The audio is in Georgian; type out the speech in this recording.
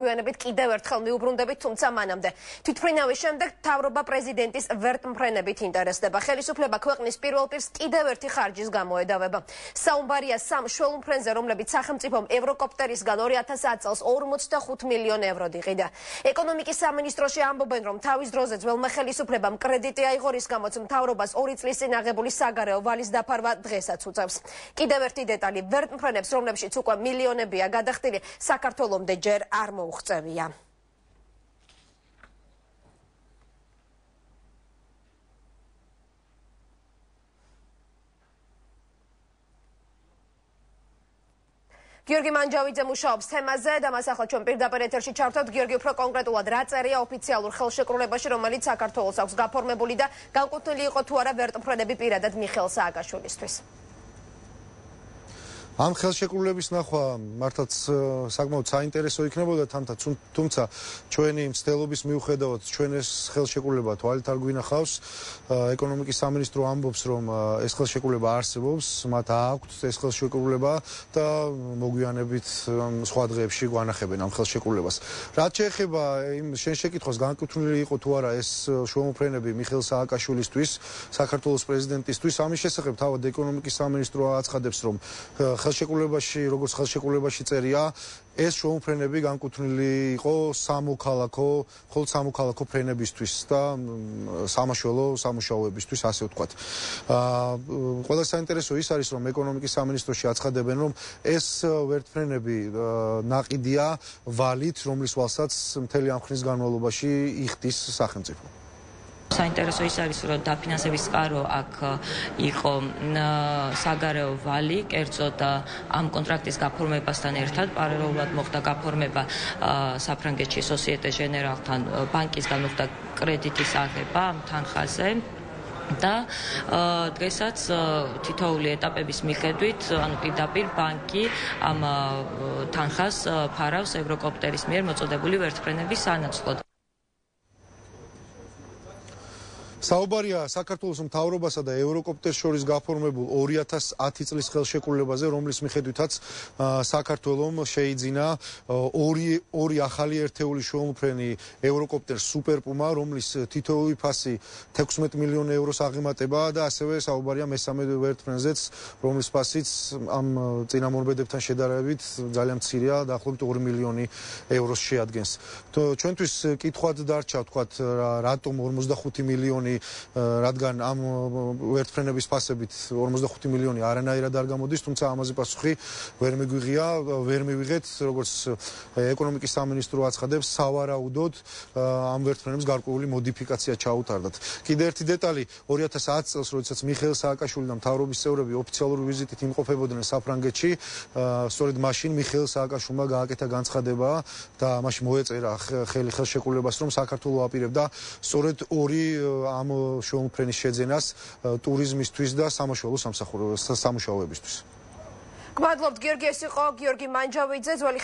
ვიანებით კიდევ ერთხელ მიუბრუნდებით, თუმცა მანამდე თვითმფრინავის შემდეგ მთავრობა პრეზიდენტის ვერტმფრენებით ინტერესდება. ხელისუფლება ქვეყნის პირველ პირს კიდევ ერთი ხარჯის გამოედავება. საუბარია სამ შველმფრენზე, რომლებიც სახელმწიფომ ევროკოპტერისგან 2010 წელს 45 მილიონ ევროდ იყიდა. ეკონომიკის სამინისტროში ამბობენ, რომ თავის დროზე ძველმა ხელისუფლებამ კრედიტი აიღო, რის გამოც მთავრობას 2 წლის წინ აღებული საგარეო ვალის დაფარვა დღესაც უწევს. კიდევ ერთი დეტალი, ვერტმფრენებს, რომლებშიც უკვე მილიონებია გადახდილი, საქართველომდე ჯერ არ მოუღწევია. გიორგი მანჯავიძე მუშაობს თემაზე და მას ახლა ჩვენ პირდაპირ ეთერში ჩავთვალთ. გიორგი, უფრო კონკრეტულად რა წერია ოფიციალურ ხელშეკრულებაში, რომელიც საქართველოს აქვს გაფორმებული და განკუთვნილი იყო თუ არა ვერტმფრენები პირადად მიხეილ სააკაშვილისთვის? ამ ხელშეკრულების ნახვა მართლაც საკმაოდ საინტერესო იქნებოდა, თუმცა ჩვენი მცდელობის მიუხედავად ჩვენ ეს ხელშეკრულება თვალით არ გვინახავს. ეკონომიკის სამინისტრო ამბობს, რომ ეს ხელშეკრულება არსებობს, მათ აქვთ ეს ხელშეკრულება და მოგვიანებით სხვა დღეებში გვანახებენ ამ ხელშეკრულებას. რაც შეეხება იმ შენ შეკითხვას, განკუთვნილი იყო თუ არა ეს შუამოფრენები მიხეილ სააკაშვილისთვის, საქართველოს პრეზიდენტისთვის, ამის შესახებ თავად ეკონომიკის სამინისტრო აცხადებს, რომ ხელშეკრულებაში, როგორც ხელშეკრულებაში წერია, ეს შუამოფრენები განკუთვნილი იყო მხოლოდ სამოქალაქო ფრენებისთვის და სამაშველო სამუშაოებისთვის, ასე ვთქვათ. ყველა საინტერესო ის არის, რომ ეკონომიკის სამინისტროში აცხადებენ, რომ ეს ვერტმფრენები ნაყიდია ვალით, რომლის ვალსაც მთელი ამ ხნის განმავლობაში იხდის სახელმწიფო. საინტერესო ის არის, რომ დაფინანსების წყარო აქ იყო საგარეო ვალი, კერძოდ ამ კონტრაქტის გაფორმებასთან ერთად პარალელურად მოხდა გაფორმება საფრანგეთში სოსიეტე ჟენერალთან ბანკისგან მოხდა კრედიტის აღება ამ თანხაზე. და დღესაც თითოეული ეტაპების მიხედვით, ანუ პირდაპირ ბანკი ამ თანხას ფარავს ევროკოპტერის მიერ მოწოდებული ვერტმფრენების სანაცვლოდ. საუბარია საქართველოს მთავრობასა და ევროკოპტერს შორის გაფორმებულ 2010 წლის ხელშეკრულებაზე, რომლის მიხედვითაც საქართველომ შეიძინა ორი ახალი ერთეული შუამოფრენი ევროკოპტერ სუპერპუმა, რომლის თითოეული ფასი 16 მილიონ ევროს აღემატება და ასევე საუბარია მესამე ვერტმფრენზეც, რომლის ფასიც ამ წინამორბედებთან შედარებით ძალიან მცირეა, დაახლოებით 2 მილიონი ევროს შეადგენს. ჩვენთვის კითხვად დარჩა, ვთქვათ, რატომ 45 მილიონი, რადგან ამ ვერტმფრენების ფასებით 45 მილიონი არანაირად არ გამოდის, თუმცა ამაზე პასუხი ვერ მივიღეთ, როგორც ეკონომიკის სამინისტრო აცხადებს, სავარაუდოდ ამ ვერტმფრენებს გარკვეული მოდიფიკაცია ჩაუტარდათ. კიდევ ერთი დეტალი, 2010 წელს, როდესაც მიხეილ სააკაშვილი და მთავრობის წევრები ოფიციალური ვიზიტით იმყოფებოდნენ საფრანგეთში, სწორედ მაშინ მიხეილ სააკაშვილმა გააკეთა განცხადება და მაშინ მოეწერა ხელი ხელშეკრულებას, რომ საქართველო აპირებდა სწორედ ორი ამ შუამოფრენის შეძენას ტურიზმისთვის და სამაშველო სამუშაოებისთვის. გმადლობთ, გიორგი, ეს იყო გიორგი მანჯავიძე, ძველი